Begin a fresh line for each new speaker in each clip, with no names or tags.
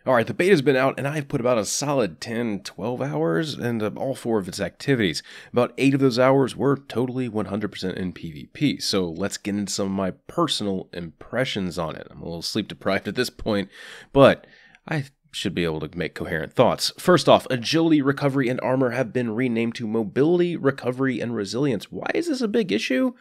Alright, the beta's been out and I've put about a solid 10, 12 hours into all 4 of its activities. About 8 of those hours were totally 100% in PvP, so let's get into some of my personal impressions on it. I'm a little sleep deprived at this point, but I should be able to make coherent thoughts. First off, agility, recovery, and armor have been renamed to mobility, recovery, and resilience. Why is this a big issue?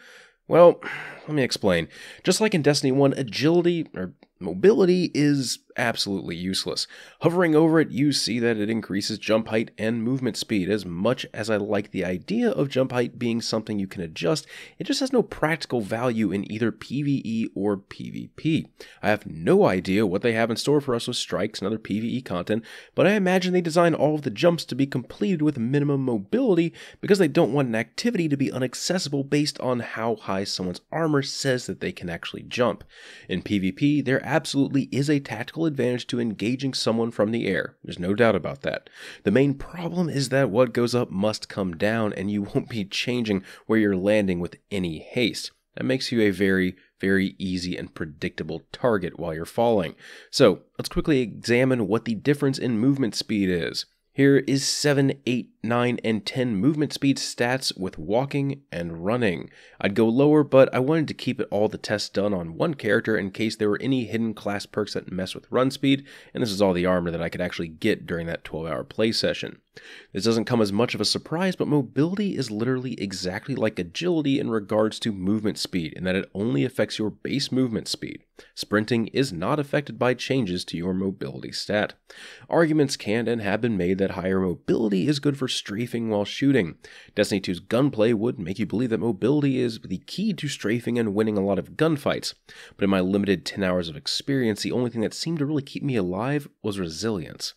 Well, let me explain. Just like in Destiny 1, agility, or mobility, is absolutely useless. Hovering over it, you see that it increases jump height and movement speed. As much as I like the idea of jump height being something you can adjust, it just has no practical value in either PvE or PvP. I have no idea what they have in store for us with strikes and other PvE content, but I imagine they design all of the jumps to be completed with minimum mobility because they don't want an activity to be inaccessible based on how high someone's armor says that they can actually jump. In PvP, there absolutely is a tactical advantage to engaging someone from the air. There's no doubt about that. The main problem is that what goes up must come down, and you won't be changing where you're landing with any haste. That makes you a very, very easy and predictable target while you're falling. So let's quickly examine what the difference in movement speed is. Here is 7, 8, 9, and 10 movement speed stats with walking and running. I'd go lower, but I wanted to keep all the tests done on one character in case there were any hidden class perks that mess with run speed, and this is all the armor that I could actually get during that 12-hour play session. This doesn't come as much of a surprise, but mobility is literally exactly like agility in regards to movement speed, in that it only affects your base movement speed. Sprinting is not affected by changes to your mobility stat. Arguments can and have been made that higher mobility is good for strafing while shooting. Destiny 2's gunplay would make you believe that mobility is the key to strafing and winning a lot of gunfights, but in my limited 10 hours of experience, the only thing that seemed to really keep me alive was resilience.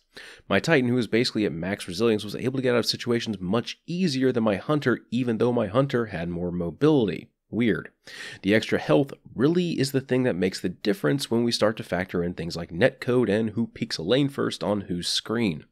My Titan, who was basically at max resilience, was able to get out of situations much easier than my Hunter, even though my Hunter had more mobility. Weird. The extra health really is the thing that makes the difference when we start to factor in things like netcode and who peeks a lane first on whose screen.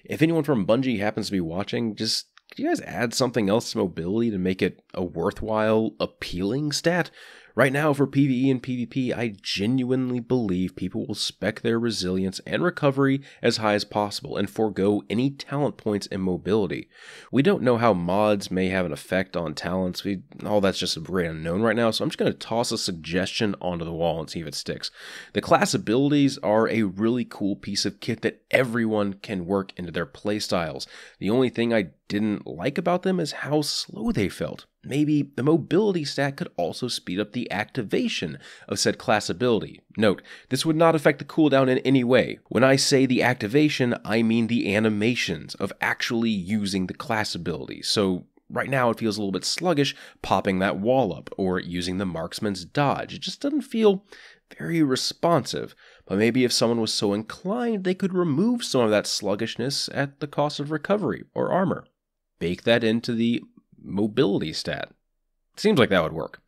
If anyone from Bungie happens to be watching, just could you guys add something else to mobility to make it a worthwhile, appealing stat? Right now, for PvE and PvP, I genuinely believe people will spec their resilience and recovery as high as possible and forego any talent points in mobility. We don't know how mods may have an effect on talents. All that's just a great unknown right now, so I'm just going to toss a suggestion onto the wall and see if it sticks. The class abilities are a really cool piece of kit that everyone can work into their playstyles. The only thing I didn't like about them is how slow they felt. Maybe the mobility stat could also speed up the activation of said class ability. Note, this would not affect the cooldown in any way. When I say the activation, I mean the animations of actually using the class ability. So right now it feels a little bit sluggish popping that wall up or using the marksman's dodge. It just doesn't feel very responsive. But maybe if someone was so inclined, they could remove some of that sluggishness at the cost of recovery or armor. Bake that into the mobility stat. Seems like that would work.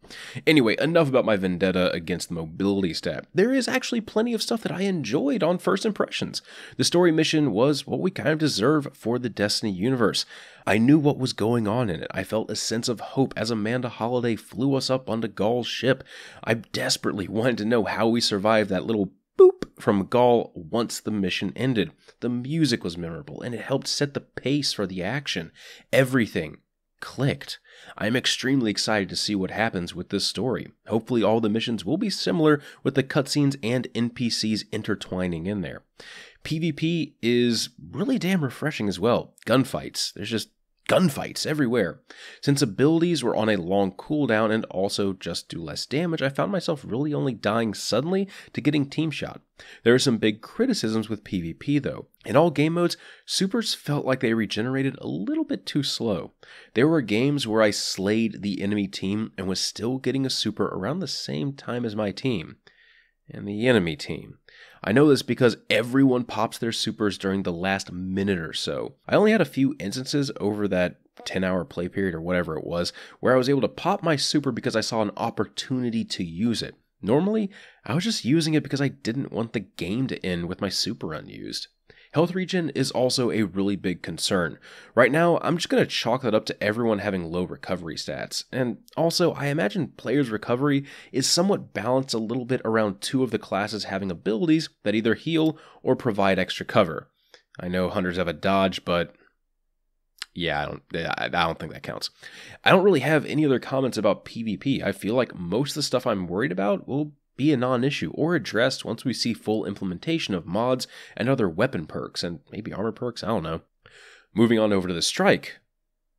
Anyway, enough about my vendetta against the mobility stat. There is actually plenty of stuff that I enjoyed on first impressions. The story mission was what we kind of deserve for the Destiny universe. I knew what was going on in it. I felt a sense of hope as Amanda Holliday flew us up onto Gaul's ship. I desperately wanted to know how we survived that little boop from Gaul once the mission ended. The music was memorable, and it helped set the pace for the action. Everything clicked. I am extremely excited to see what happens with this story. Hopefully all the missions will be similar with the cutscenes and NPCs intertwining in there. PvP is really damn refreshing as well. Gunfights. There's just gunfights everywhere. Since abilities were on a long cooldown and also just do less damage, I found myself really only dying suddenly to getting team shot. There are some big criticisms with PvP though. In all game modes, supers felt like they regenerated a little bit too slow. There were games where I slayed the enemy team and was still getting a super around the same time as my team. And the enemy team. I know this because everyone pops their supers during the last minute or so. I only had a few instances over that 10-hour play period or whatever it was, where I was able to pop my super because I saw an opportunity to use it. Normally, I was just using it because I didn't want the game to end with my super unused. Health regen is also a really big concern. Right now, I'm just going to chalk that up to everyone having low recovery stats. And also, I imagine players' recovery is somewhat balanced a little bit around two of the classes having abilities that either heal or provide extra cover. I know hunters have a dodge, but yeah, I don't think that counts. I don't really have any other comments about PvP. I feel like most of the stuff I'm worried about will be a non-issue or addressed once we see full implementation of mods and other weapon perks and maybe armor perks, I don't know. Moving on over to the strike.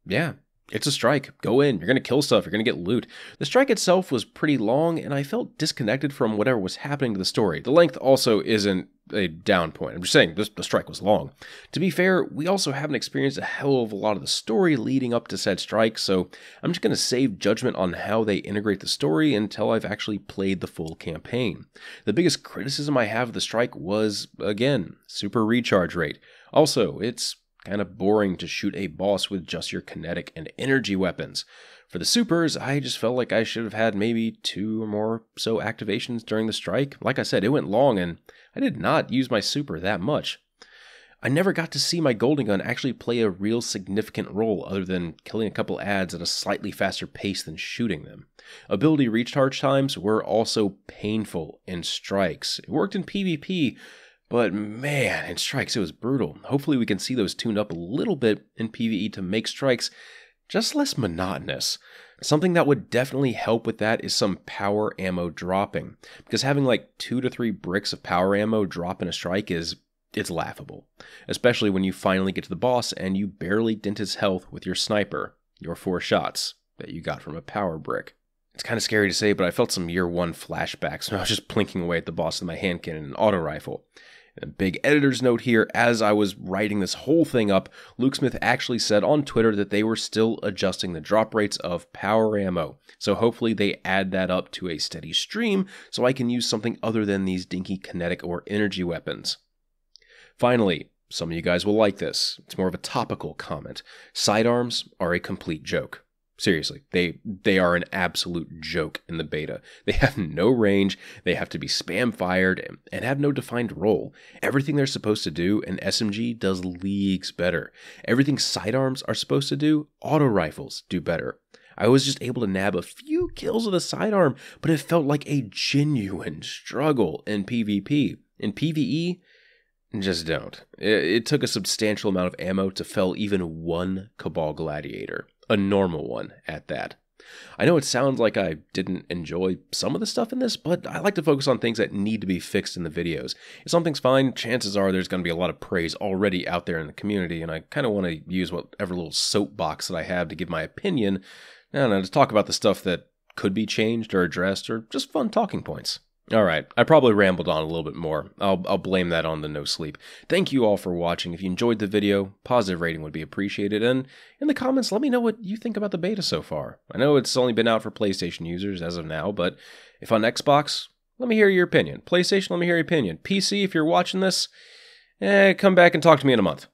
Yeah, it's a strike. Go in, you're going to kill stuff, you're going to get loot. The strike itself was pretty long and I felt disconnected from whatever was happening to the story. The length also isn't a down point. I'm just saying the strike was long. To be fair, we also haven't experienced a hell of a lot of the story leading up to said strike, so I'm just going to save judgment on how they integrate the story until I've actually played the full campaign. The biggest criticism I have of the strike was, again, super recharge rate. Also, it's kind of boring to shoot a boss with just your kinetic and energy weapons. For the supers, I just felt like I should have had maybe 2 or more so activations during the strike. Like I said, it went long and I did not use my super that much. I never got to see my golden gun actually play a real significant role other than killing a couple adds at a slightly faster pace than shooting them. Ability recharge times were also painful in strikes. It worked in PvP, but man, in strikes it was brutal. Hopefully we can see those tuned up a little bit in PvE to make strikes just less monotonous. Something that would definitely help with that is some power ammo dropping, because having like 2 to 3 bricks of power ammo drop in a strike it's laughable, especially when you finally get to the boss and you barely dent his health with your sniper, your 4 shots that you got from a power brick. It's kind of scary to say, but I felt some year 1 flashbacks when I was just plinking away at the boss with my hand cannon and auto rifle. A big editor's note here, as I was writing this whole thing up, Luke Smith actually said on Twitter that they were still adjusting the drop rates of power ammo, so hopefully they add that up to a steady stream so I can use something other than these dinky kinetic or energy weapons. Finally, some of you guys will like this. It's more of a topical comment. Sidearms are a complete joke. Seriously, they are an absolute joke in the beta. They have no range, they have to be spam fired, and have no defined role. Everything they're supposed to do, an SMG does leagues better. Everything sidearms are supposed to do, auto rifles do better. I was just able to nab a few kills with a sidearm, but it felt like a genuine struggle in PvP. In PvE, just don't. It took a substantial amount of ammo to fell even one Cabal Gladiator. A normal one at that. I know it sounds like I didn't enjoy some of the stuff in this, but I like to focus on things that need to be fixed in the videos. If something's fine, chances are there's going to be a lot of praise already out there in the community, and I kind of want to use whatever little soapbox that I have to give my opinion, I don't know, to talk about the stuff that could be changed or addressed, or just fun talking points. Alright, I probably rambled on a little bit more. I'll blame that on the no sleep. Thank you all for watching. If you enjoyed the video, positive rating would be appreciated, and in the comments let me know what you think about the beta so far. I know it's only been out for PlayStation users as of now, but if on Xbox, let me hear your opinion. PlayStation, let me hear your opinion. PC, if you're watching this, come back and talk to me in a month.